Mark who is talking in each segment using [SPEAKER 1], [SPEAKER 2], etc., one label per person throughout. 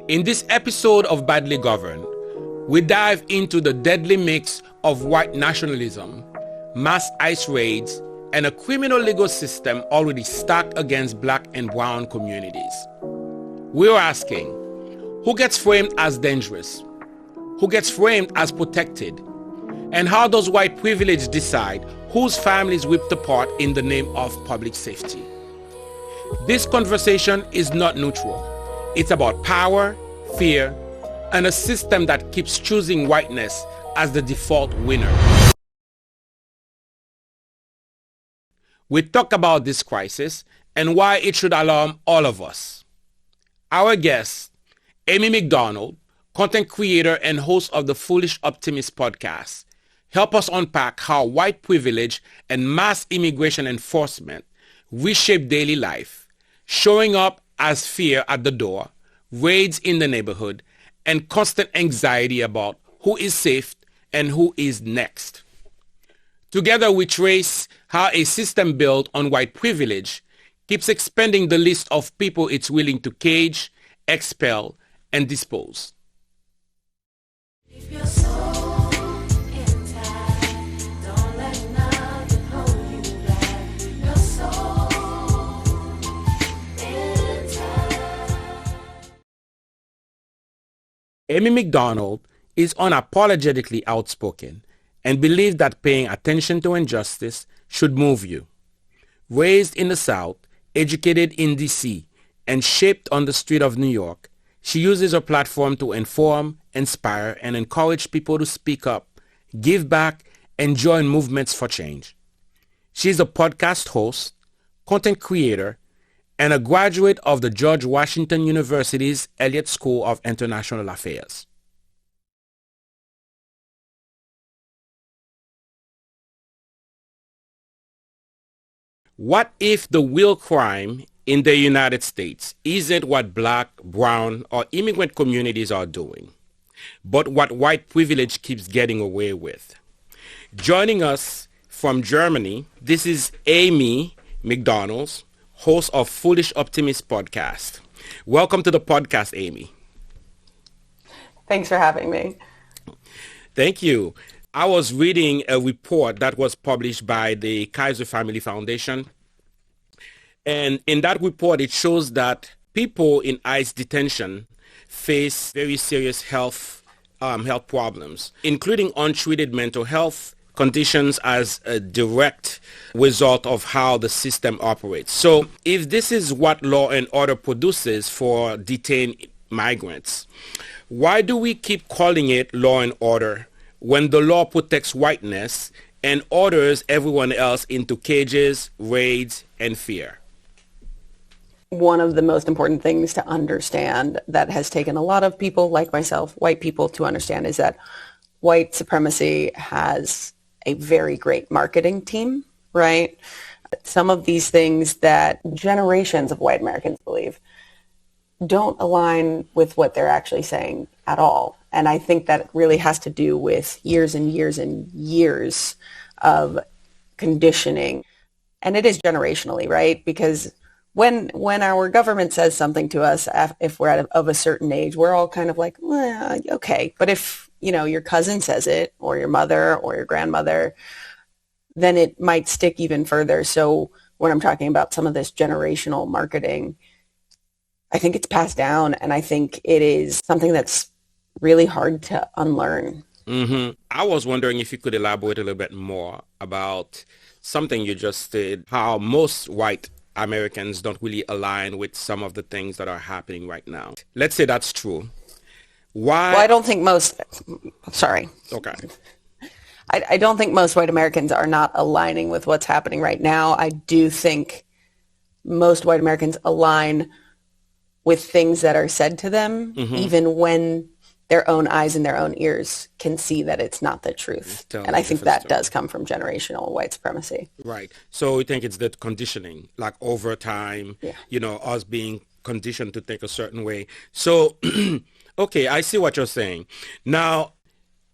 [SPEAKER 1] In this episode of Badly Governed, we dive into the deadly mix of white nationalism, mass ICE raids, and a criminal legal system already stacked against black and brown communities. We're asking, who gets framed as dangerous? Who gets framed as protected? And how does white privilege decide whose family is ripped apart in the name of public safety? This conversation is not neutral. It's about power, fear, and a system that keeps choosing whiteness as the default winner. We talk about this crisis and why it should alarm all of us. Our guest, Amy McDonald, content creator and host of the Foolish Optimist podcast, help us unpack how white privilege and mass immigration enforcement reshape daily life, showing up as fear at the door, raids in the neighborhood, and constant anxiety about who is safe and who is next. Together we trace how a system built on white privilege keeps expanding the list of people it's willing to cage, expel, and dispose. Amy McDonald is unapologetically outspoken and believes that paying attention to injustice should move you. Raised in the South, educated in D.C., and shaped on the street of New York, she uses her platform to inform, inspire, and encourage people to speak up, give back, and join movements for change. She's a podcast host, content creator, and a graduate of the George Washington University's Elliott School of International Affairs. What if the real crime in the United States isn't what black, brown, or immigrant communities are doing, but what white privilege keeps getting away with? Joining us from Germany, this is Amy McDonald, host of Foolish Optimist podcast. Welcome to the podcast, Amy.
[SPEAKER 2] Thanks for having me.
[SPEAKER 1] Thank you. I was reading a report that was published by the Kaiser Family Foundation. And in that report, it shows that people in ICE detention face very serious health problems, including untreated mental health conditions as a direct result of how the system operates. So if this is what law and order produces for detained migrants, why do we keep calling it law and order when the law protects whiteness and orders everyone else into cages, raids, and fear?
[SPEAKER 2] One of the most important things to understand that has taken a lot of people like myself, white people, to understand is that white supremacy has a very great marketing team, right? Some of these things that generations of white Americans believe don't align with what they're actually saying at all. And I think that really has to do with years and years and years of conditioning. And it is generationally, right? Because when our government says something to us, if we're of a certain age, we're all kind of like, well, okay. But if, your cousin says it, or your mother or your grandmother, then it might stick even further. So when I'm talking about some of this generational marketing, I think it's passed down, and I think it is something that's really hard to unlearn.
[SPEAKER 1] Mm-hmm. I was wondering if you could elaborate a little bit more about something you just said, how most white Americans don't really align with some of the things that are happening right now. Let's say that's true. Why?
[SPEAKER 2] Well, I don't think most, sorry.
[SPEAKER 1] Okay.
[SPEAKER 2] I don't think most white Americans are not aligning with what's happening right now. I do think most white Americans align with things that are said to them, even when their own eyes and their own ears can see that it's not the truth. Totally. And I think that does come from generational white supremacy.
[SPEAKER 1] Right. So you think it's that conditioning, like over time, us being conditioned to think a certain way. So, okay, I see what you're saying. Now,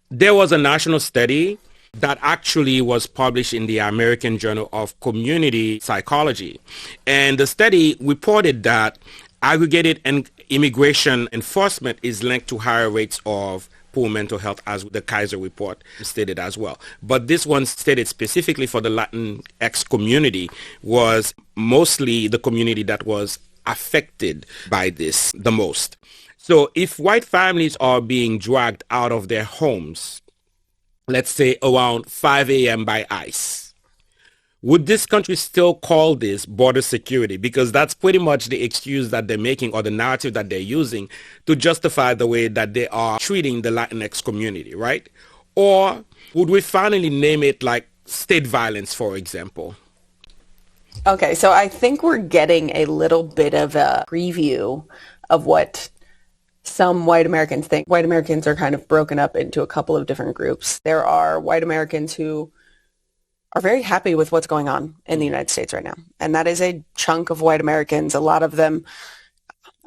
[SPEAKER 1] there was a national study that actually was published in the American Journal of Community Psychology. And the study reported that aggregated and immigration enforcement is linked to higher rates of poor mental health, as the Kaiser report stated as well. But this one stated specifically for the Latinx community was mostly the community that was affected by this the most. So if white families are being dragged out of their homes, let's say around 5 a.m. by ICE, would this country still call this border security? Because that's pretty much the excuse that they're making, or the narrative that they're using to justify the way that they are treating the Latinx community, right? Or would we finally name it like state violence, for example?
[SPEAKER 2] Okay, so I think we're getting a little bit of a preview of what some white Americans think. White Americans are kind of broken up into a couple of different groups. There are white Americans who are very happy with what's going on in the United States right now. And that is a chunk of white Americans. A lot of them,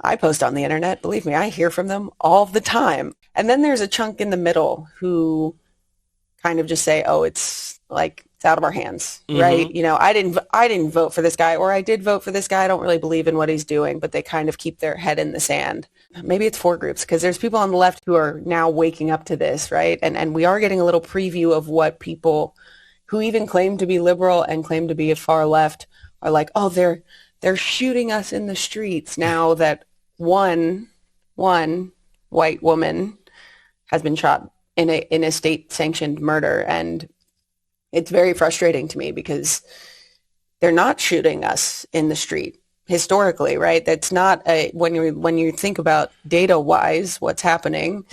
[SPEAKER 2] I post on the internet. Believe me, I hear from them all the time. And then there's a chunk in the middle who kind of just say, oh, it's like, it's out of our hands, right? You know, I didn't vote for this guy, or I did vote for this guy. I don't really believe in what he's doing, but they kind of keep their head in the sand. Maybe it's four groups, because there's people on the left who are now waking up to this, right? And we are getting a little preview of what people who even claim to be liberal and claim to be a far left are like, oh, they're shooting us in the streets now that one white woman has been shot in a state-sanctioned murder. And it's very frustrating to me, because they're not shooting us in the street historically, right? That's not when you think about data-wise what's happening,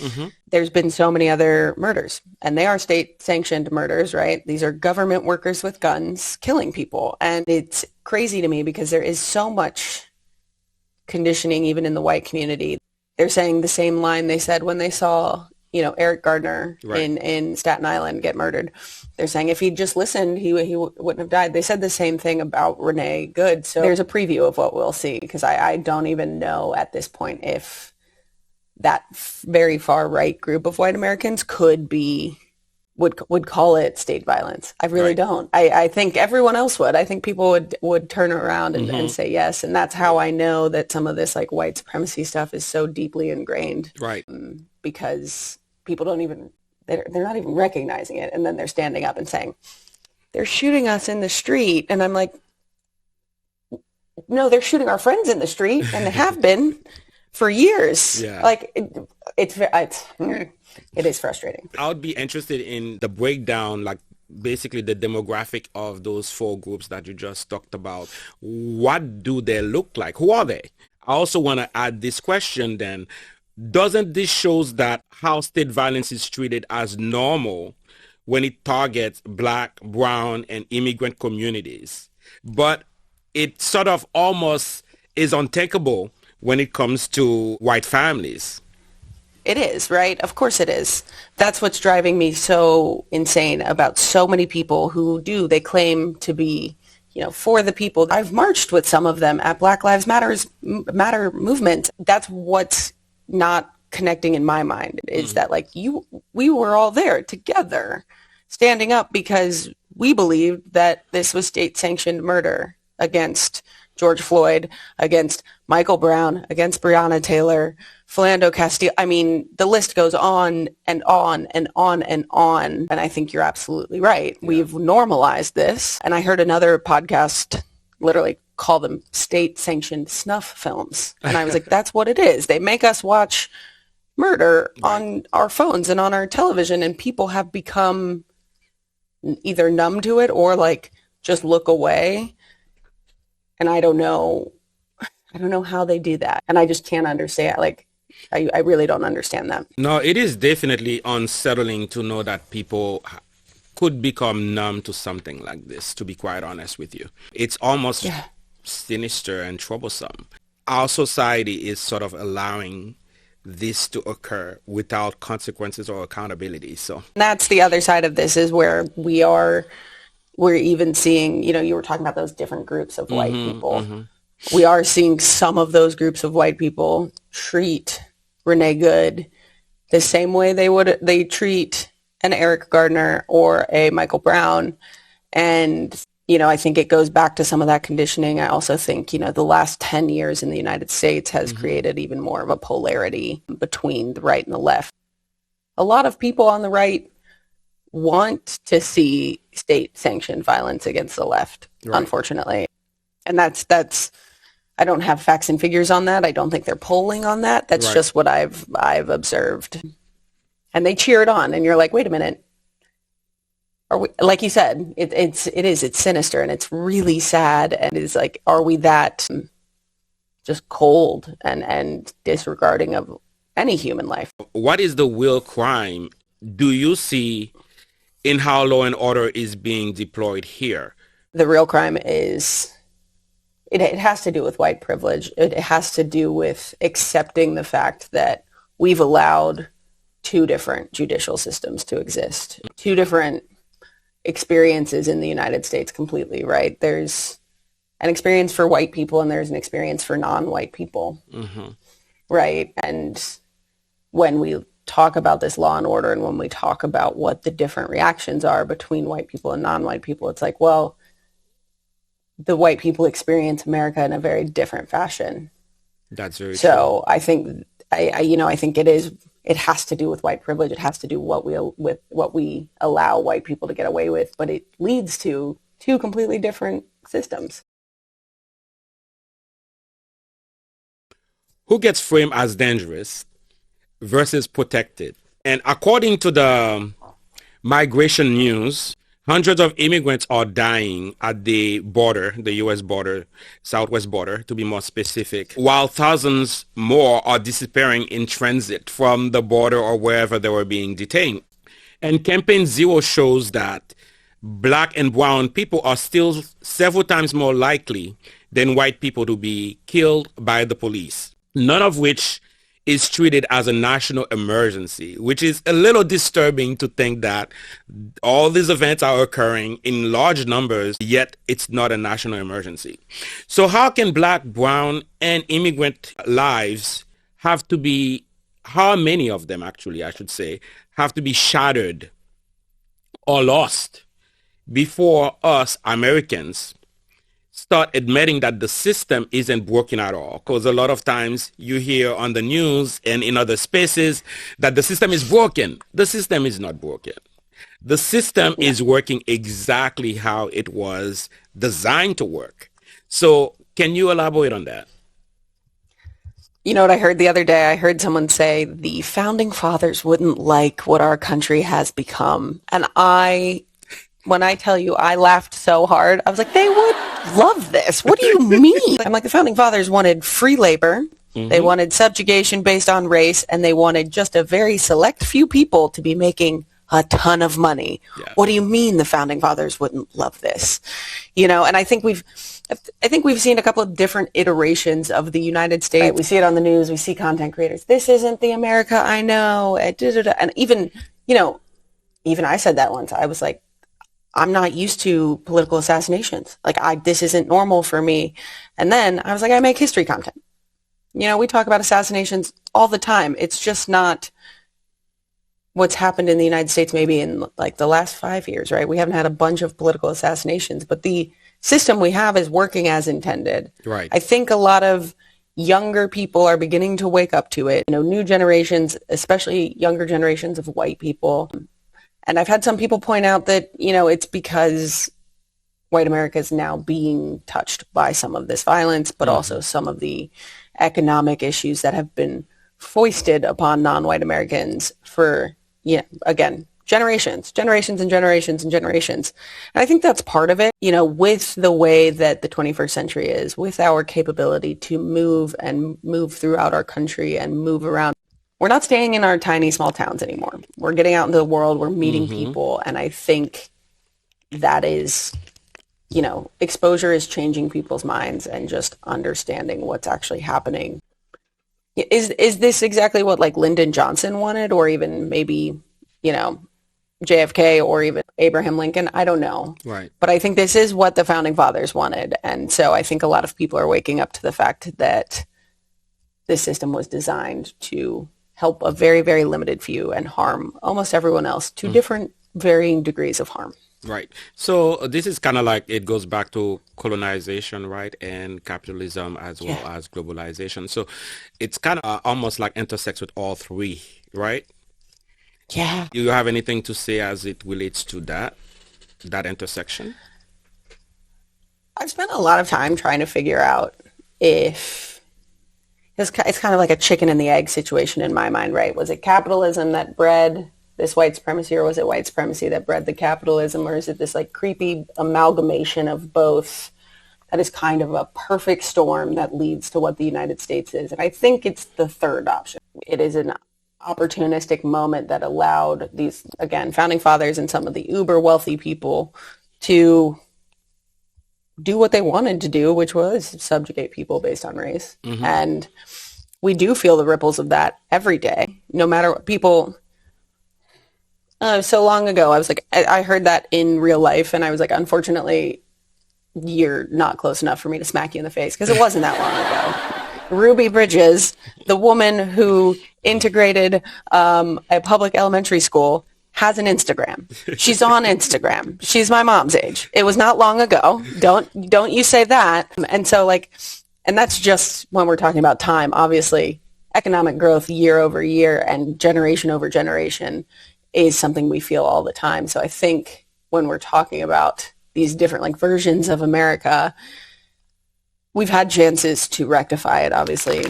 [SPEAKER 2] there's been so many other murders, and they are state-sanctioned murders, right? These are government workers with guns killing people. And it's crazy to me, because there is so much conditioning even in the white community. They're saying the same line they said when they saw, Eric Gardner in Staten Island get murdered. They're saying if he'd just listened, he wouldn't have died. They said the same thing about Renee Good. So there's a preview of what we'll see, because I don't even know at this point if that very far right group of white Americans would call it state violence. I really don't. I think everyone else would. I think people would turn around and say yes. And that's how I know that some of this like white supremacy stuff is so deeply ingrained.
[SPEAKER 1] Right.
[SPEAKER 2] Because people they're not even recognizing it. And then they're standing up and saying, they're shooting us in the street. And I'm like, no, they're shooting our friends in the street, and they have been for years.
[SPEAKER 1] Yeah.
[SPEAKER 2] Like it is frustrating.
[SPEAKER 1] I would be interested in the breakdown, like basically the demographic of those four groups that you just talked about. What do they look like? Who are they? I also want to add this question then. Doesn't this shows that how state violence is treated as normal when it targets Black, brown, and immigrant communities, but it sort of almost is unthinkable when it comes to white families?
[SPEAKER 2] It is, right? Of course it is. That's what's driving me so insane about so many people who they claim to be, for the people. I've marched with some of them at Black Lives Matter movement. That's what's not connecting in my mind, is that like we were all there together standing up because we believed that this was state-sanctioned murder against George Floyd, against Michael Brown, against Breonna Taylor, Philando Castile. I mean, the list goes on and on and on and on. And I think you're absolutely right. Yeah. We've normalized this. And I heard another podcast literally call them state-sanctioned snuff films. And I was like, that's what it is. They make us watch murder on our phones and on our television, and people have become either numb to it or like just look away. And I don't know how they do that. And I just can't understand. Like, I really don't understand that.
[SPEAKER 1] No, it is definitely unsettling to know that people could become numb to something like this, to be quite honest with you. It's almost sinister and troublesome. Our society is sort of allowing this to occur without consequences or accountability. So
[SPEAKER 2] that's the other side of this, is where we're even seeing, you were talking about those different groups of white people. We are seeing some of those groups of white people treat Renee Good the same way they treat an Eric Gardner or a Michael Brown. And I think it goes back to some of that conditioning. I also think, the last 10 years in the United States has created even more of a polarity between the right and the left. A lot of people on the right want to see state-sanctioned violence against the left, right, unfortunately. And that's I don't have facts and figures on that. I don't think they're polling on that. That's right, just what I've observed. And they cheer it on, and you're like, wait a minute. Are we, like you said, it's sinister, and it's really sad, and it's like, are we that just cold and disregarding of any human life?
[SPEAKER 1] What is the real crime do you see in how law and order is being deployed here?
[SPEAKER 2] The real crime is, it has to do with white privilege. It has to do with accepting the fact that we've allowed two different judicial systems to exist, two different experiences in the United States completely, right? There's an experience for white people and there's an experience for non-white people, right? And when we talk about this law and order and when we talk about what the different reactions are between white people and non-white people, it's like, well, the white people experience America in a very different fashion.
[SPEAKER 1] That's very true.
[SPEAKER 2] So I think, I think it has to do with white privilege. It has to do with what we allow white people to get away with, but it leads to two completely different systems.
[SPEAKER 1] Who gets framed as dangerous versus protected? And according to the Migration News, hundreds of immigrants are dying at the border, the U.S. border, southwest border, to be more specific, while thousands more are disappearing in transit from the border or wherever they were being detained. And Campaign Zero shows that black and brown people are still several times more likely than white people to be killed by the police, none of which is treated as a national emergency, which is a little disturbing to think that all these events are occurring in large numbers, yet it's not a national emergency. So how can black, brown, and immigrant lives have to be, how many of them actually, I should say, have to be shattered or lost before us Americans start admitting that the system isn't working at all? Because a lot of times you hear on the news and in other spaces that the system is broken. The system is not broken. The system is working exactly how it was designed to work. So can you elaborate on that?
[SPEAKER 2] You know what I heard the other day? I heard someone say the founding fathers wouldn't like what our country has become. And when I tell you I laughed so hard, I was like, they would love this. What do you mean? I'm like, the founding fathers wanted free labor. They wanted subjugation based on race, and they wanted just a very select few people to be making a ton of money. Yeah. What do you mean the founding fathers wouldn't love this? And I think we've seen a couple of different iterations of the United States. Right? We see it on the news. We see content creators. This isn't the America I know. And even I said that once. I was like, I'm not used to political assassinations. Like, this isn't normal for me. And then I was like, I make history content. We talk about assassinations all the time. It's just not what's happened in the United States maybe in like the last 5 years, right? We haven't had a bunch of political assassinations, but the system we have is working as intended.
[SPEAKER 1] Right.
[SPEAKER 2] I think a lot of younger people are beginning to wake up to it. New generations, especially younger generations of white people. And I've had some people point out that, it's because white America is now being touched by some of this violence, but also some of the economic issues that have been foisted upon non-white Americans for, again, generations and generations and generations. And I think that's part of it, with the way that the 21st century is, with our capability to move throughout our country and move around. We're not staying in our tiny, small towns anymore. We're getting out into the world. We're meeting people. And I think that is, exposure is changing people's minds and just understanding what's actually happening. Is this exactly what like Lyndon Johnson wanted, or even maybe, JFK or even Abraham Lincoln? I don't know.
[SPEAKER 1] Right.
[SPEAKER 2] But I think this is what the founding fathers wanted. And so I think a lot of people are waking up to the fact that this system was designed to help a very, very limited few and harm almost everyone else to different varying degrees of harm.
[SPEAKER 1] Right. So this is kind of like it goes back to colonization, right? And capitalism as
[SPEAKER 2] Yeah.
[SPEAKER 1] well as globalization. So it's kind of almost like intersects with all three, right?
[SPEAKER 2] Yeah.
[SPEAKER 1] Do you have anything to say as it relates to that intersection?
[SPEAKER 2] I've spent a lot of time trying to figure out if it's kind of like a chicken and the egg situation in my mind, right? Was it capitalism that bred this white supremacy, or was it white supremacy that bred the capitalism, or is it this like creepy amalgamation of both that is kind of a perfect storm that leads to what the United States is? And I think it's the third option. It is an opportunistic moment that allowed these, again, founding fathers and some of the uber wealthy people to do what they wanted to do, which was subjugate people based on race.
[SPEAKER 1] Mm-hmm.
[SPEAKER 2] And we do feel the ripples of that every day, no matter what people. So long ago, I was like, I heard that in real life, and I was like, unfortunately, you're not close enough for me to smack you in the face, because it wasn't that long ago. Ruby Bridges, the woman who integrated a public elementary school, has an Instagram. She's on Instagram. She's my mom's age. It was not long ago. Don't you say that. And so like, and that's just when we're talking about time. Obviously, economic growth year over year and generation over generation is something we feel all the time. So I think when we're talking about these different like versions of America, we've had chances to rectify it. Obviously,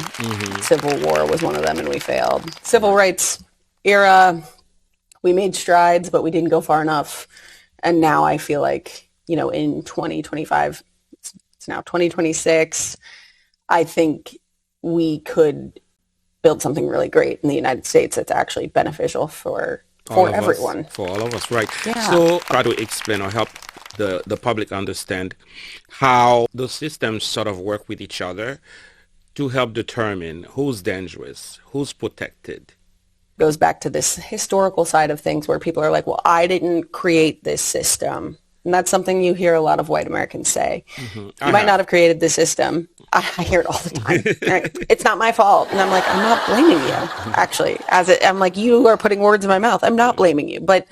[SPEAKER 2] Civil War was one of them, and we failed. Civil rights era, we made strides, but we didn't go far enough. And now I feel like, in 2025, it's now 2026, I think we could build something really great in the United States that's actually beneficial for everyone.
[SPEAKER 1] For all of us, right?
[SPEAKER 2] Yeah.
[SPEAKER 1] So try to explain or help the public understand how the systems sort of work with each other to help determine who's dangerous, who's protected.
[SPEAKER 2] Goes back to this historical side of things where people are like, well, I didn't create this system. And that's something you hear a lot of white Americans say. You might not have created the system. I hear it all the time. It's not my fault. And I'm like, I'm not blaming you, actually. I'm like, you are putting words in my mouth. I'm not blaming you. But,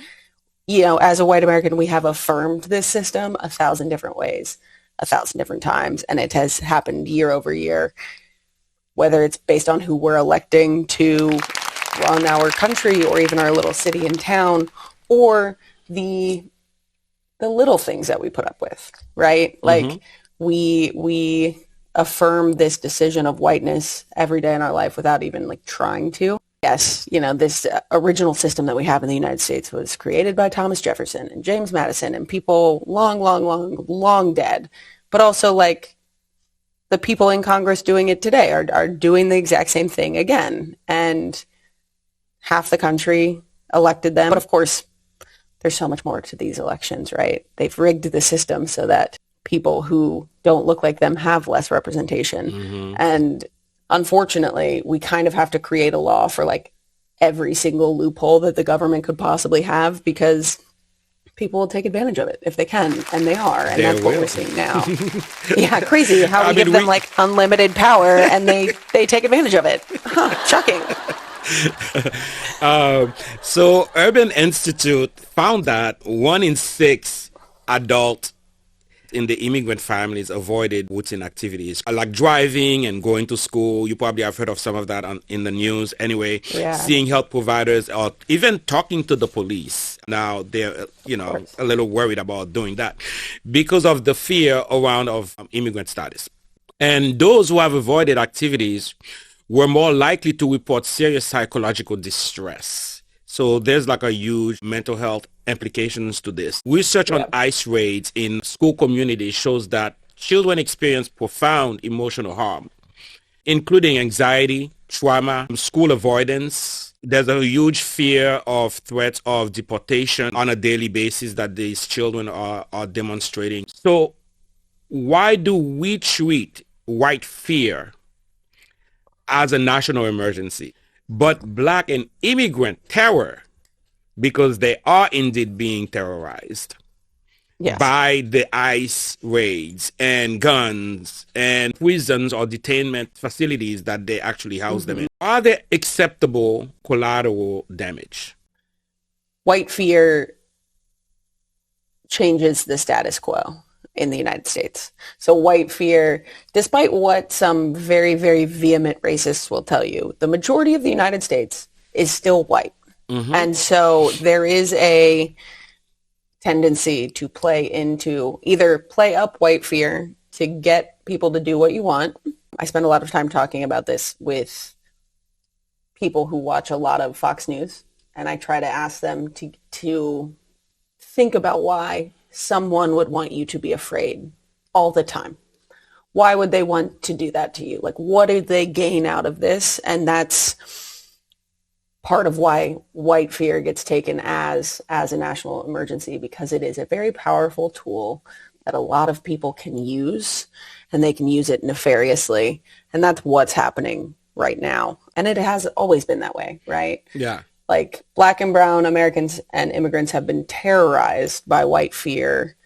[SPEAKER 2] as a white American, we have affirmed this system 1,000 different ways, 1,000 different times. And it has happened year over year, whether it's based on who we're electing to run our country or even our little city and town, or the little things that we put up with, right? Like we affirm this decision of whiteness every day in our life without even like trying to. Yes, this original system that we have in the United States was created by Thomas Jefferson and James Madison and people long, long, long, long dead. But also like the people in Congress doing it today are doing the exact same thing again. And half the country elected them. But of course, there's so much more to these elections, right? They've rigged the system so that people who don't look like them have less representation. And unfortunately, we kind of have to create a law for like every single loophole that the government could possibly have, because people will take advantage of it if they can, and they are, and that's what we're seeing now. Yeah, crazy how we give them like unlimited power and they take advantage of it. Shocking.
[SPEAKER 1] So Urban Institute found that 1 in 6 adults in the immigrant families avoided routine activities like driving and going to school. You probably have heard of some of that in the news anyway.
[SPEAKER 2] Yeah.
[SPEAKER 1] Seeing health providers or even talking to the police. Now they're a little worried about doing that because of the fear around of immigrant status. And those who have avoided activities were more likely to report serious psychological distress. So there's like a huge mental health implications to this. Research on ICE raids in school communities shows that children experience profound emotional harm, including anxiety, trauma, school avoidance. There's a huge fear of threats of deportation on a daily basis that these children are demonstrating. So why do we treat white fear as a national emergency, but black and immigrant terror, because they are indeed being terrorized by the ICE raids and guns and prisons or detainment facilities that they actually house them in? Are there acceptable collateral damage?
[SPEAKER 2] White fear changes the status quo in the United States. So white fear, despite what some very, very vehement racists will tell you, the majority of the United States is still white. Mm-hmm. And so there is a tendency to either play up white fear to get people to do what you want. I spend a lot of time talking about this with people who watch a lot of Fox News, and I try to ask them to think about why someone would want you to be afraid all the time. Why would they want to do that to you? Like, what did they gain out of this? And that's part of why white fear gets taken as a national emergency, because it is a very powerful tool that a lot of people can use, and they can use it nefariously. And that's what's happening right now. And it has always been that way, right?
[SPEAKER 1] Yeah.
[SPEAKER 2] Like, Black and brown Americans and immigrants have been terrorized by white fear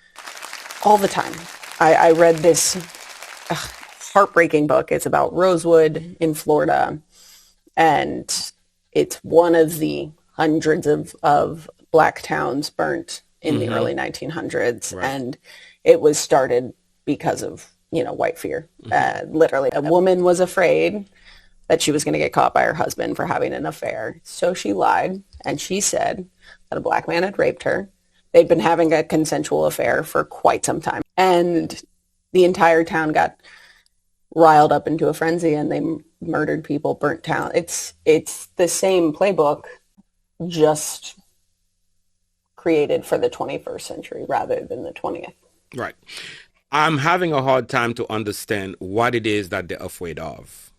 [SPEAKER 2] all the time. I read this heartbreaking book. It's about Rosewood in Florida, and it's one of the hundreds of Black towns burnt in the early 1900s. Right. And it was started because of, white fear. Literally, a woman was afraid that she was going to get caught by her husband for having an affair. So she lied, and she said that a Black man had raped her. They'd been having a consensual affair for quite some time. And the entire town got riled up into a frenzy, and they murdered people, burnt town. It's the same playbook, just created for the 21st century rather than the 20th.
[SPEAKER 1] Right. I'm having a hard time to understand what it is that they're afraid of.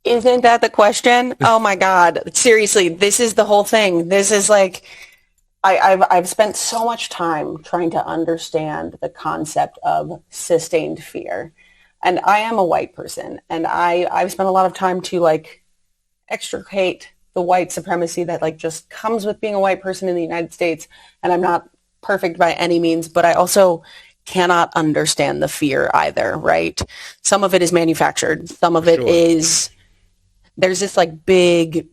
[SPEAKER 2] Isn't that the question? Oh my God. Seriously, this is the whole thing. This is like, I've spent so much time trying to understand the concept of sustained fear. And I am a white person, and I've spent a lot of time to extricate the white supremacy that just comes with being a white person in the United States. And I'm not perfect by any means, but I also cannot understand the fear either, right? Some of it is manufactured. Some of it is, there's this big,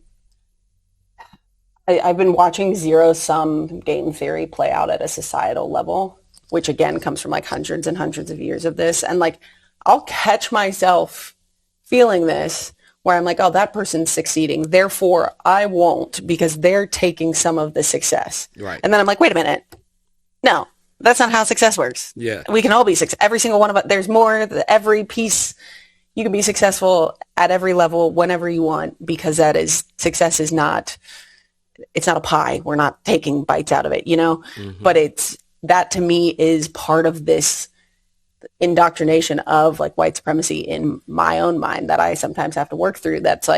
[SPEAKER 2] I've been watching zero-sum game theory play out at a societal level, which again comes from hundreds and hundreds of years of this. And I'll catch myself feeling this where I'm like, oh, that person's succeeding, therefore I won't, because they're taking some of the success.
[SPEAKER 1] Right.
[SPEAKER 2] And then I'm like, wait a minute. No, that's not how success works.
[SPEAKER 1] Yeah.
[SPEAKER 2] We can all be successful. Every single one of us, there's more, every piece, you can be successful at every level whenever you want, because success is not, it's not a pie. We're not taking bites out of it, but that to me is part of this indoctrination of white supremacy in my own mind that I sometimes have to work through. That's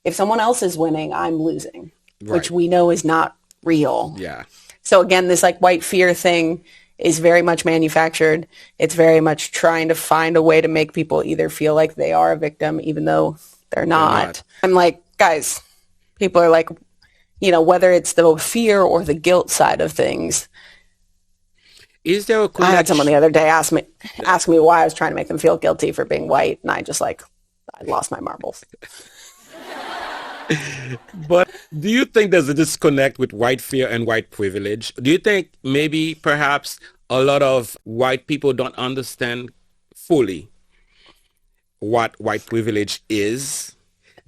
[SPEAKER 2] if someone else is winning, I'm losing, right, which we know is not real.
[SPEAKER 1] Yeah.
[SPEAKER 2] So again, this white fear thing is very much manufactured. It's very much trying to find a way to make people either feel like they are a victim, even though they're not. I'm like, guys, people are whether it's the fear or the guilt side of things.
[SPEAKER 1] Is there a
[SPEAKER 2] connection? I had someone the other day ask me why I was trying to make them feel guilty for being white, and I just I lost my marbles.
[SPEAKER 1] But do you think there's a disconnect with white fear and white privilege? Do you think maybe perhaps a lot of white people don't understand fully what white privilege is?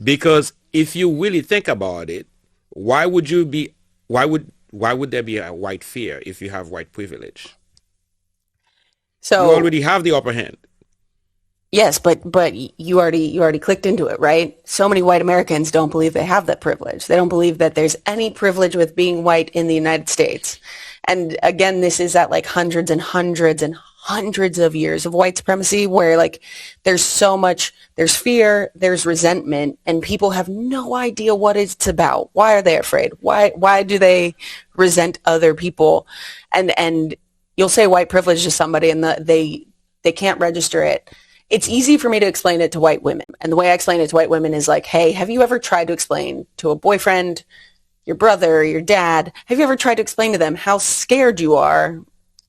[SPEAKER 1] Because if you really think about it, why would there be a white fear if you have white privilege? So you already have the upper hand.
[SPEAKER 2] Yes, but you already clicked into it, right? So many white Americans don't believe they have that privilege. They don't believe that there's any privilege with being white in the United States. And again, this is at hundreds and hundreds and hundreds of years of white supremacy where there's so much, there's fear, there's resentment, and people have no idea what it's about. Why are they afraid? Why do they resent other people? And you'll say white privilege to somebody and they can't register it. It's easy for me to explain it to white women. And the way I explain it to white women is hey, have you ever tried to explain to a boyfriend, your brother, your dad, have you ever tried to explain to them how scared you are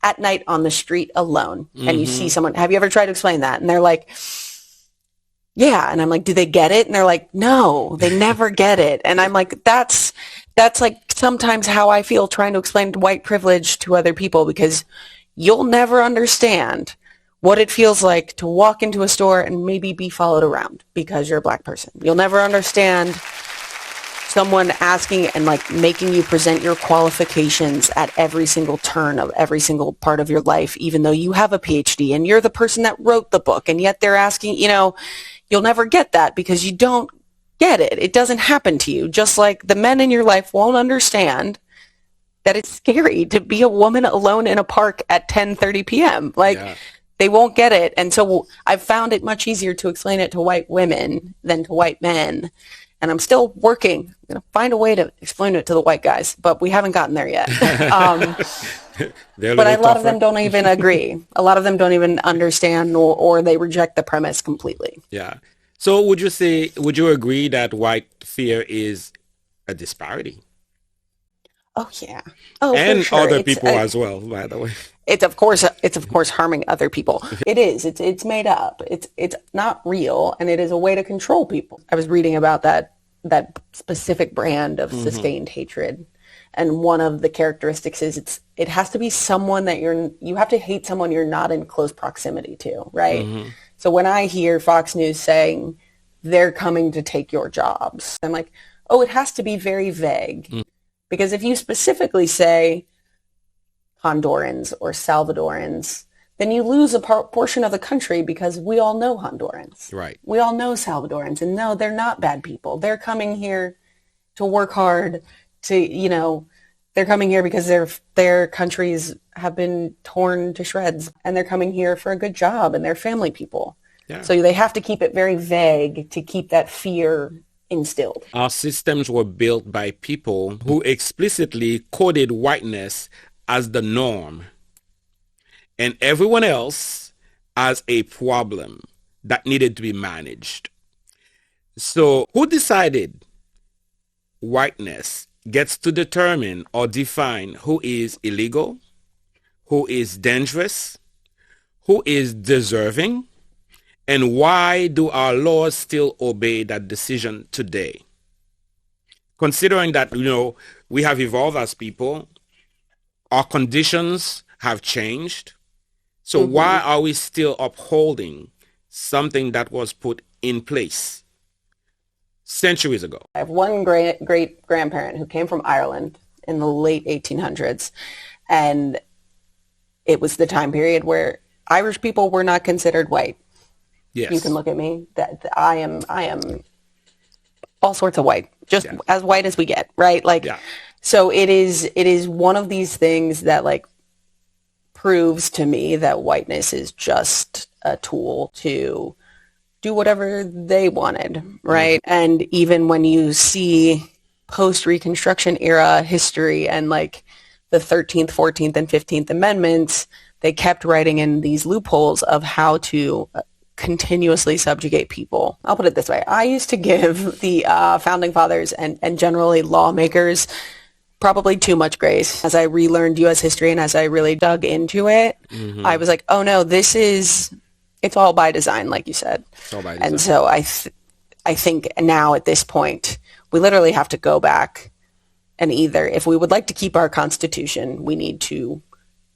[SPEAKER 2] at night on the street alone? Mm-hmm. And you see someone, have you ever tried to explain that? And they're like, yeah. And I'm like, do they get it? And they're like, no, they never get it. And I'm like, that's sometimes how I feel trying to explain white privilege to other people, because you'll never understand what it feels like to walk into a store and maybe be followed around because you're a black person. You'll never understand someone asking and like making you present your qualifications at every single turn of every single part of your life, even though you have a PhD and you're the person that wrote the book, and yet they're asking, you'll never get that because you don't get it. It doesn't happen to you. Just like the men in your life won't understand that it's scary to be a woman alone in a park at 10:30 p.m. They won't get it. And so I've found it much easier to explain it to white women than to white men. And I'm still working. I'm going to find a way to explain it to the white guys, but we haven't gotten there yet. But a lot of them don't even agree. A lot of them don't even understand, or they reject the premise completely.
[SPEAKER 1] Yeah. So would you agree that white fear is a disparity?
[SPEAKER 2] Oh, yeah. Oh,
[SPEAKER 1] and
[SPEAKER 2] for sure.
[SPEAKER 1] Other people as well, by the way.
[SPEAKER 2] It's of course harming other people. It is. It's made up. It's not real, and it is a way to control people. I was reading about that specific brand of sustained hatred, and one of the characteristics is it has to be someone that you have to hate someone you're not in close proximity to, right? Mm-hmm. So when I hear Fox News saying they're coming to take your jobs, I'm like, oh, it has to be very vague, because if you specifically say Hondurans or Salvadorans, then you lose a portion of the country, because we all know Hondurans.
[SPEAKER 1] Right.
[SPEAKER 2] We all know Salvadorans, and no, they're not bad people. They're coming here to work hard, they're coming here because their countries have been torn to shreds, and they're coming here for a good job, and they're family people. Yeah. So they have to keep it very vague to keep that fear instilled.
[SPEAKER 1] Our systems were built by people who explicitly coded whiteness as the norm, and everyone else as a problem that needed to be managed. So who decided whiteness gets to determine or define who is illegal, who is dangerous, who is deserving, and why do our laws still obey that decision today? Considering that, we have evolved as people, our conditions have changed. So why are we still upholding something that was put in place centuries ago?
[SPEAKER 2] I have one great grandparent who came from Ireland in the late 1800s. And it was the time period where Irish people were not considered white.
[SPEAKER 1] Yes.
[SPEAKER 2] You can look at me. That I am all sorts of white, just as white as we get, right? So it is one of these things that proves to me that whiteness is just a tool to do whatever they wanted, right? Mm-hmm. And even when you see post-Reconstruction era history and the 13th, 14th, and 15th Amendments, they kept writing in these loopholes of how to continuously subjugate people. I'll put it this way. I used to give the founding fathers and generally lawmakers probably too much grace. As I relearned U.S. history and as I really dug into it, I was like, oh no, it's all by design, like you said. It's all by design. And so I think now at this point, we literally have to go back and either, if we would like to keep our Constitution, we need to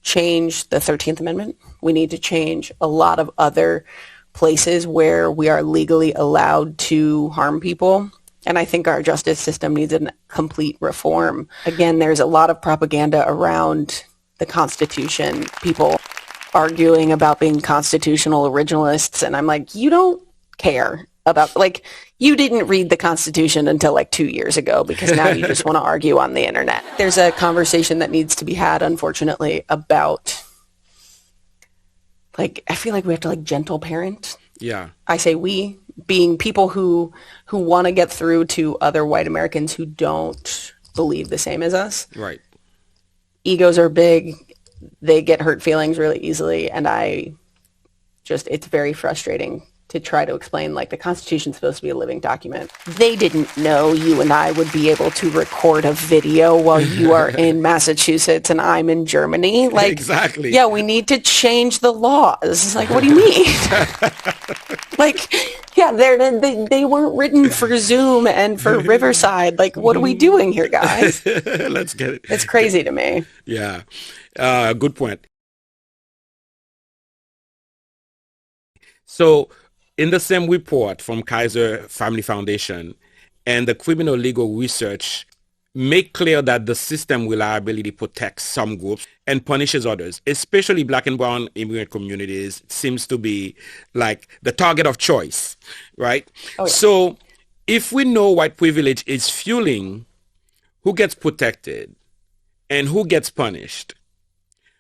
[SPEAKER 2] change the 13th Amendment. We need to change a lot of other places where we are legally allowed to harm people. And I think our justice system needs a complete reform. Again, there's a lot of propaganda around the Constitution, people arguing about being constitutional originalists. And I'm like, you don't care about, you didn't read the Constitution until 2 years ago, because now you just want to argue on the internet. There's a conversation that needs to be had, unfortunately, about, I feel like we have to gentle parent.
[SPEAKER 1] Yeah.
[SPEAKER 2] I say we, being people who want to get through to other white Americans who don't believe the same as us.
[SPEAKER 1] Right.
[SPEAKER 2] Egos are big. They get hurt feelings really easily. And it's very frustrating to try to explain, like, the Constitution's supposed to be a living document. They didn't know you and I would be able to record a video while you are in Massachusetts and I'm in Germany. Like,
[SPEAKER 1] exactly.
[SPEAKER 2] Yeah, we need to change the laws. Like, what do you mean? Like, yeah, they weren't written for Zoom and for Riverside. Like, what are we doing here, guys?
[SPEAKER 1] Let's get it.
[SPEAKER 2] It's crazy to me.
[SPEAKER 1] Yeah. Good point. So in the same report from Kaiser Family Foundation and the criminal legal research make clear that the system reliability protects some groups and punishes others, especially Black and brown immigrant communities. It seems to be like the target of choice, right?
[SPEAKER 2] Oh, yeah.
[SPEAKER 1] So if we know white privilege is fueling who gets protected and who gets punished,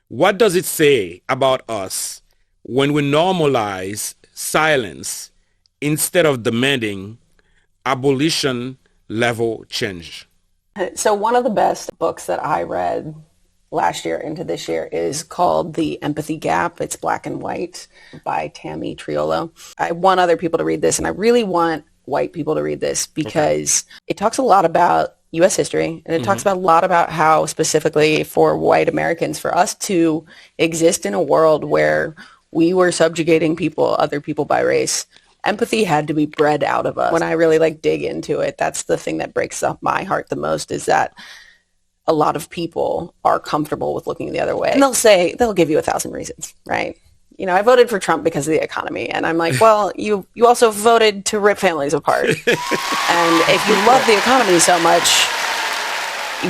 [SPEAKER 1] what does it say about us when we normalize silence instead of demanding abolition level change?
[SPEAKER 2] So one of the best books that I read last year into this year is called The Empathy Gap. It's black and white by Tammy Triolo. I want other people to read this, and I really want white people to read this because it talks a lot about U.S. history, and it talks about a lot about how specifically for white Americans, for us to exist in a world where we were subjugating people, other people by race, empathy had to be bred out of us. When I really dig into it, that's the thing that breaks up my heart the most, is that a lot of people are comfortable with looking the other way. And they'll give you 1,000 reasons, right? You know, I voted for Trump because of the economy. And I'm like, well, you also voted to rip families apart. And if you love the economy so much,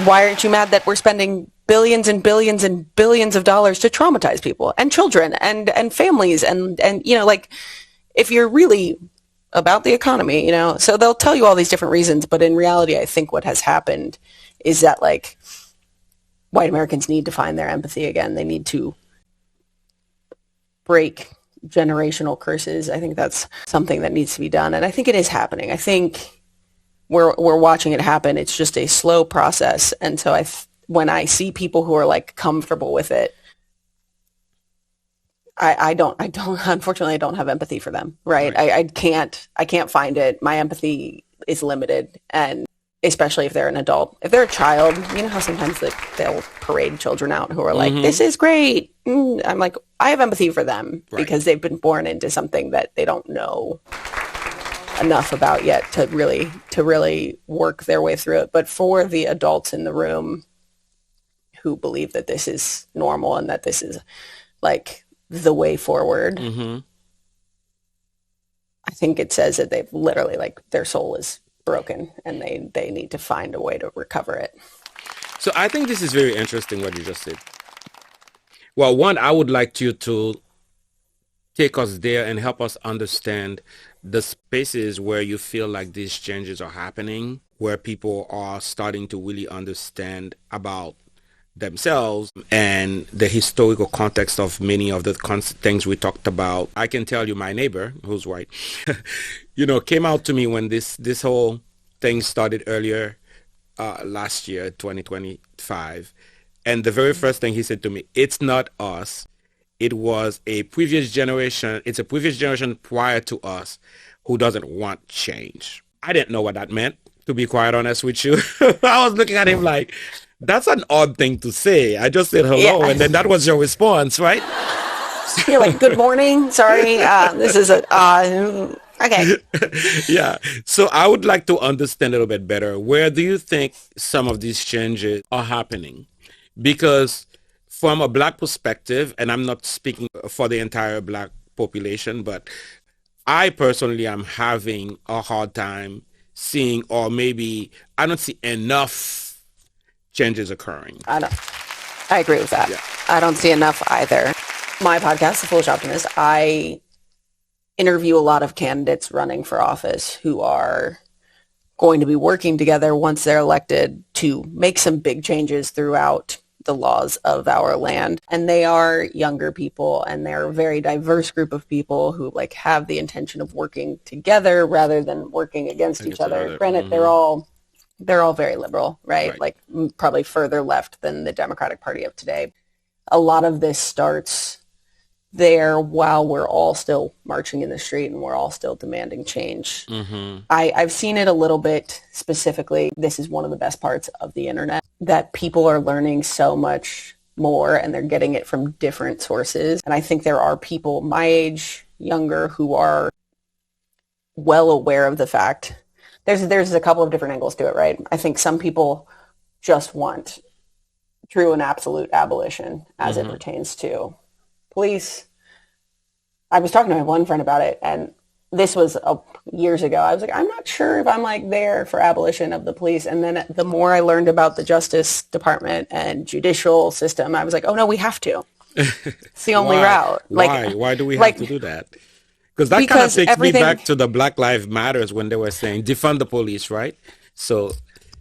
[SPEAKER 2] why aren't you mad that we're spending billions and billions and billions of dollars to traumatize people and children and families? And you know, like, if you're really about the economy, you know, so they'll tell you all these different reasons. But in reality, I think what has happened is that, like, white Americans need to find their empathy again. They need to break generational curses. I think that's something that needs to be done. And I think it is happening. I think we're watching it happen. It's just a slow process. And so when I see people who are, like, comfortable with it, unfortunately, I don't have empathy for them. Right. I can't find it. My empathy is limited. And especially if they're an adult. If they're a child, you know how sometimes they'll parade children out who are like, this is great. I'm like, I have empathy for them because they've been born into something that they don't know enough about yet to really work their way through it. But for the adults in the room who believe that this is normal and that this is, like, the way forward, I think it says that they've literally, like, their soul is broken and they need to find a way to recover it.
[SPEAKER 1] So I think this is very interesting what you just said. Well, one, I would like you to take us there and help us understand the spaces where you feel like these changes are happening, where people are starting to really understand about themselves and the historical context of many of the things we talked about. I can tell you my neighbor, who's white, you know, came out to me when this whole thing started earlier last year, 2025. And the very first thing he said to me, it's not us. It was a previous generation. It's a previous generation prior to us who doesn't want change. I didn't know what that meant, to be quite honest with you. I was looking at him like, that's an odd thing to say. I just said hello, and then that was your response, right?
[SPEAKER 2] You're like, good morning. Sorry, this is okay.
[SPEAKER 1] Yeah. So I would like to understand a little bit better. Where do you think some of these changes are happening? Because from a Black perspective, and I'm not speaking for the entire Black population, but I personally am having a hard time seeing, or maybe I don't see enough changes occurring.
[SPEAKER 2] I agree with that.
[SPEAKER 1] Yeah.
[SPEAKER 2] I don't see enough either. My podcast, The Foolish Optimist, I interview a lot of candidates running for office who are going to be working together once they're elected to make some big changes throughout the laws of our land. And they are younger people, and they're a very diverse group of people who, like, have the intention of working together rather than working against each other. Granted, they're all very liberal, right? Like, probably further left than the Democratic Party of today. A lot of this starts there while we're all still marching in the street and we're all still demanding change. I've seen it a little bit specifically. This is one of the best parts of the internet, that people are learning so much more and they're getting it from different sources. And I think there are people my age, younger, who are well aware of the fact. There's a couple of different angles to it, right? I think some people just want true and absolute abolition as it pertains to police. I was talking to my one friend about it, and this was years ago. I was like, I'm not sure if I'm like there for abolition of the police. And then the more I learned about the Justice Department and judicial system, I was like, oh no, we have to. It's the only route.
[SPEAKER 1] Why? Why do we have to do that? Because that kind of takes me back to the Black Lives Matters when they were saying defund the police, right? So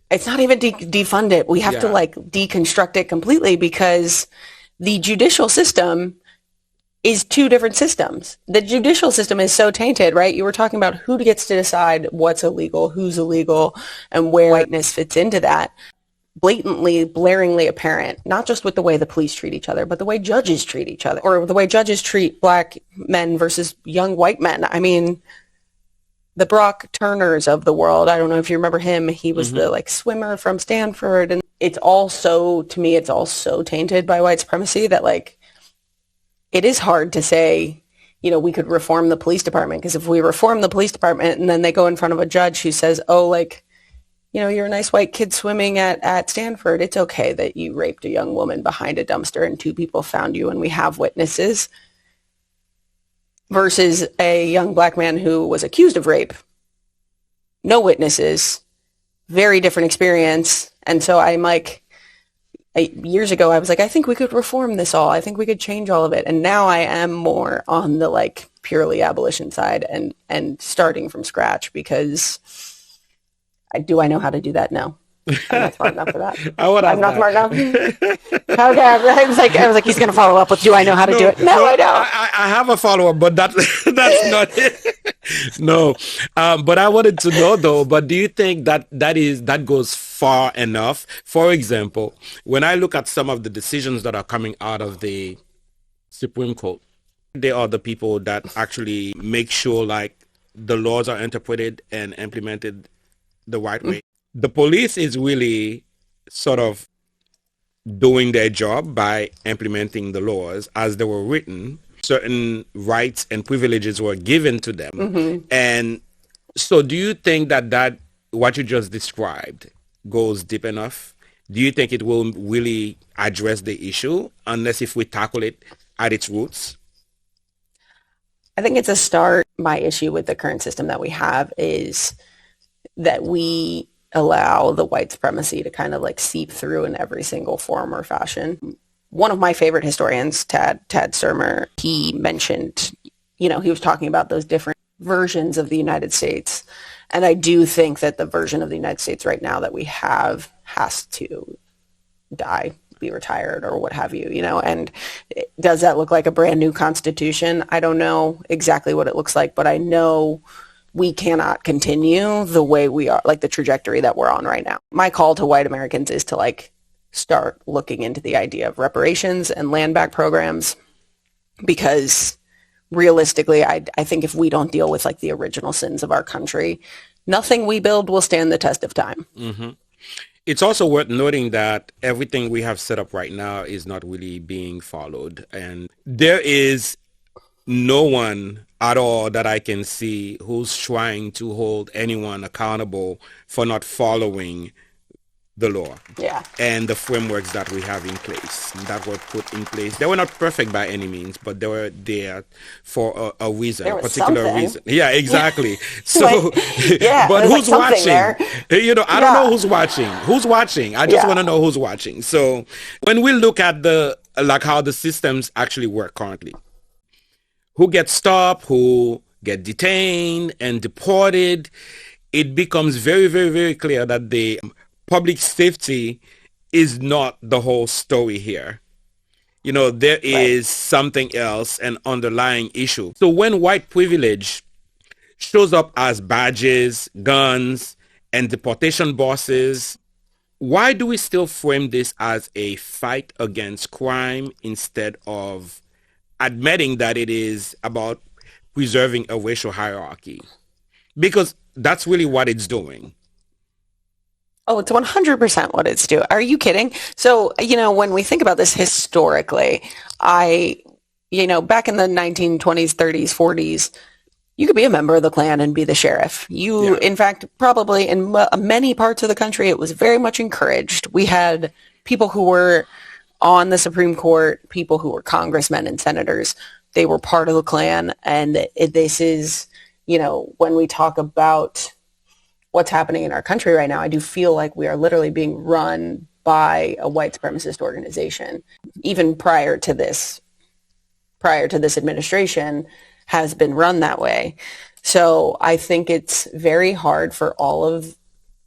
[SPEAKER 2] it's not even defund it. We have to like deconstruct it completely, because the judicial system is two different systems. The judicial system is so tainted, right? You were talking about who gets to decide what's illegal, who's illegal, and where whiteness fits into that. Blatantly, blaringly apparent, not just with the way the police treat each other, but the way judges treat each other, or the way judges treat black men versus young white men. I mean, the Brock Turners of the world, I don't know if you remember him. He was the like swimmer from Stanford. And it's all so, to me, it's all so tainted by white supremacy that like, it is hard to say, you know, we could reform the police department, because if we reform the police department and then they go in front of a judge who says, oh, like, you know, you're a nice white kid swimming at Stanford, it's okay that you raped a young woman behind a dumpster and 2 people found you and we have witnesses, versus a young black man who was accused of rape. No witnesses, very different experience. And so I'm like, years ago, I was like, I think we could reform this all. I think we could change all of it. And now I am more on the like purely abolition side and starting from scratch, because do I know how to do that? No. I'm not smart enough for that. I'm not smart enough. Okay, I was like, he's going to follow up with, do I know how to do it? No, I don't.
[SPEAKER 1] I have a follow-up, but that's not it. No. But I wanted to know though, but do you think that goes far enough? For example, when I look at some of the decisions that are coming out of the Supreme Court, they are the people that actually make sure like the laws are interpreted and implemented the right way. The police is really sort of doing their job by implementing the laws as they were written. Certain rights and privileges were given to them. And so do you think that what you just described goes deep enough? Do you think it will really address the issue unless if we tackle it at its roots?
[SPEAKER 2] I think it's a start. My issue with the current system that we have is that we allow the white supremacy to kind of like seep through in every single form or fashion. One of my favorite historians, Tad Surmer, he mentioned, you know, he was talking about those different versions of the United States. And I do think that the version of the United States right now that we have has to die, be retired, or what have you, you know. And does that look like a brand new constitution? I don't know exactly what it looks like, but I know we cannot continue the way we are, like the trajectory that we're on right now. My call to white Americans is to like start looking into the idea of reparations and land back programs, because realistically, I think if we don't deal with like the original sins of our country, nothing we build will stand the test of time.
[SPEAKER 1] It's also worth noting that everything we have set up right now is not really being followed. And there is no one at all that I can see who's trying to hold anyone accountable for not following the law and the frameworks that we have in place, that were put in place. They were not perfect by any means, but they were there for a reason, a particular reason. Yeah, exactly. So, but who's like watching? You know, I don't know who's watching. Who's watching? I just want to know who's watching. So when we look at how the systems actually work currently, who gets stopped, who get detained and deported, it becomes very, very, very clear that the public safety is not the whole story here. You know, there is something else, an underlying issue. So when white privilege shows up as badges, guns, and deportation bosses, why do we still frame this as a fight against crime instead of admitting that it is about preserving a racial hierarchy, because that's really what it's doing.
[SPEAKER 2] Oh, it's 100% what it's doing. Are you kidding? So, when we think about this historically, back in the 1920s, 30s, 40s, you could be a member of the Klan and be the sheriff.
[SPEAKER 1] Yeah.
[SPEAKER 2] In fact, probably in many parts of the country, it was very much encouraged. We had people who were on the Supreme Court, people who were congressmen and senators. They were part of the Klan. And this is, when we talk about what's happening in our country right now, I do feel like we are literally being run by a white supremacist organization. Even prior to this administration, has been run that way. So I think it's very hard for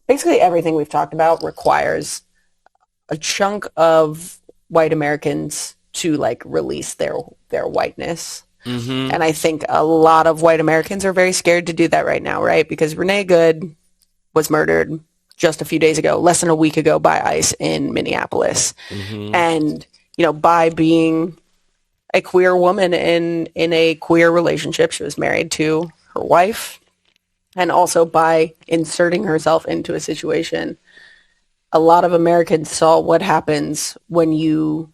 [SPEAKER 2] basically everything we've talked about requires a chunk of white Americans to release their whiteness.
[SPEAKER 1] Mm-hmm.
[SPEAKER 2] And I think a lot of white Americans are very scared to do that right now, right? Because Renee Good was murdered just a few days ago, less than a week ago, by ICE in Minneapolis.
[SPEAKER 1] Mm-hmm.
[SPEAKER 2] And, by being a queer woman in a queer relationship, she was married to her wife, and also by inserting herself into a situation, a lot of Americans saw what happens when you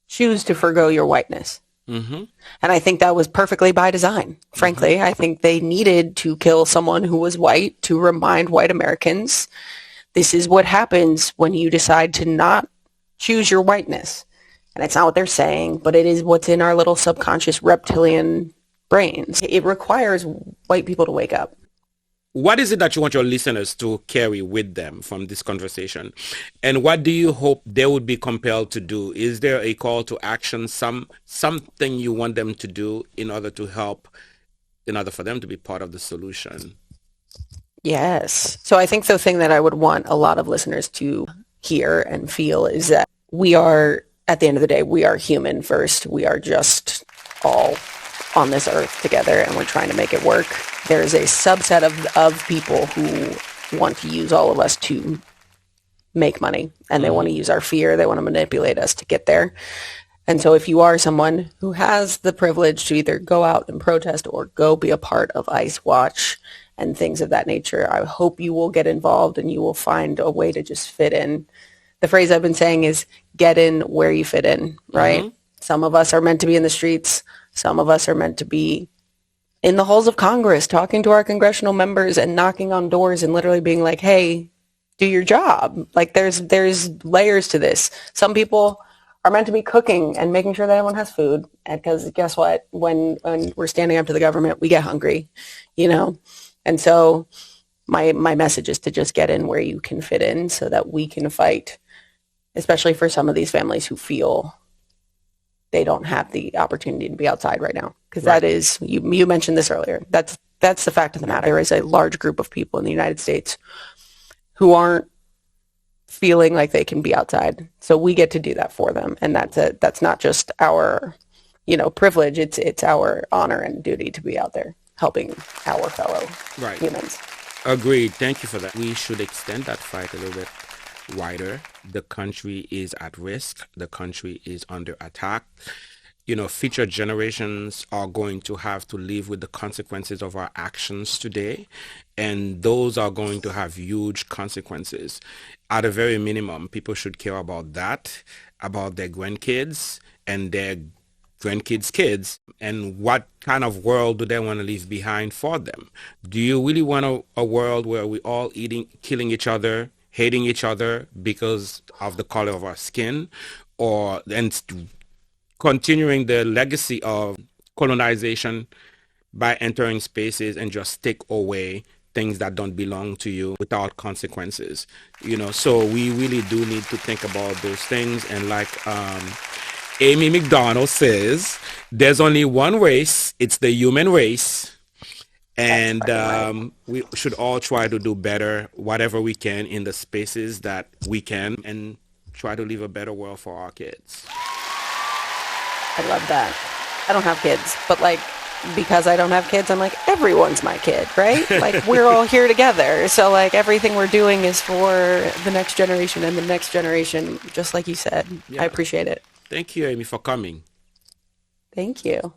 [SPEAKER 2] choose to forgo your whiteness.
[SPEAKER 1] Mm-hmm.
[SPEAKER 2] And I think that was perfectly by design. Frankly, I think they needed to kill someone who was white to remind white Americans, this is what happens when you decide to not choose your whiteness. And it's not what they're saying, but it is what's in our little subconscious reptilian brains. It requires white people to wake up.
[SPEAKER 1] What is it that you want your listeners to carry with them from this conversation? And what do you hope they would be compelled to do? Is there a call to action, something you want them to do in order for them to be part of the solution?
[SPEAKER 2] Yes. So I think the thing that I would want a lot of listeners to hear and feel is that we are, at the end of the day, we are human first. We are just all on this earth together, and we're trying to make it work. There's a subset of people who want to use all of us to make money, and they want to use our fear. They want to manipulate us to get there. And so if you are someone who has the privilege to either go out and protest or go be a part of ICE Watch and things of that nature, I hope you will get involved and you will find a way to just fit in. The phrase I've been saying is get in where you fit in, right? Mm-hmm. Some of us are meant to be in the streets. Some of us are meant to be in the halls of Congress talking to our congressional members and knocking on doors and literally being like, hey, do your job. There's layers to this. Some people are meant to be cooking and making sure that everyone has food. Because guess what? When we're standing up to the government, we get hungry, And so my message is to just get in where you can fit in so that we can fight, especially for some of these families who feel they don't have the opportunity to be outside right now. Because that is, you mentioned this earlier, that's the fact of the matter. There is a large group of people in the United States who aren't feeling like they can be outside. So we get to do that for them. And that's not just our, privilege. It's our honor and duty to be out there helping our fellow humans.
[SPEAKER 1] Agreed. Thank you for that. We should extend that fight a little bit wider. The country is at risk. The country is under attack. Future generations are going to have to live with the consequences of our actions today, and those are going to have huge consequences. At a very minimum, people should care about that, about their grandkids and their grandkids' kids, and what kind of world do they want to leave behind for them? Do you really want a world where we all killing each other, hating each other because of the color of our skin, and continuing the legacy of colonization by entering spaces and just take away things that don't belong to you without consequences? So we really do need to think about those things. And like Amy McDonald says, there's only one race. It's the human race. And we should all try to do better, whatever we can in the spaces that we can, and try to leave a better world for our kids.
[SPEAKER 2] I love that. I don't have kids, but because I don't have kids, I'm like, everyone's my kid, right? We're all here together. So everything we're doing is for the next generation and the next generation, just like you said. Yeah. I appreciate it.
[SPEAKER 1] Thank you, Amy, for coming.
[SPEAKER 2] Thank you.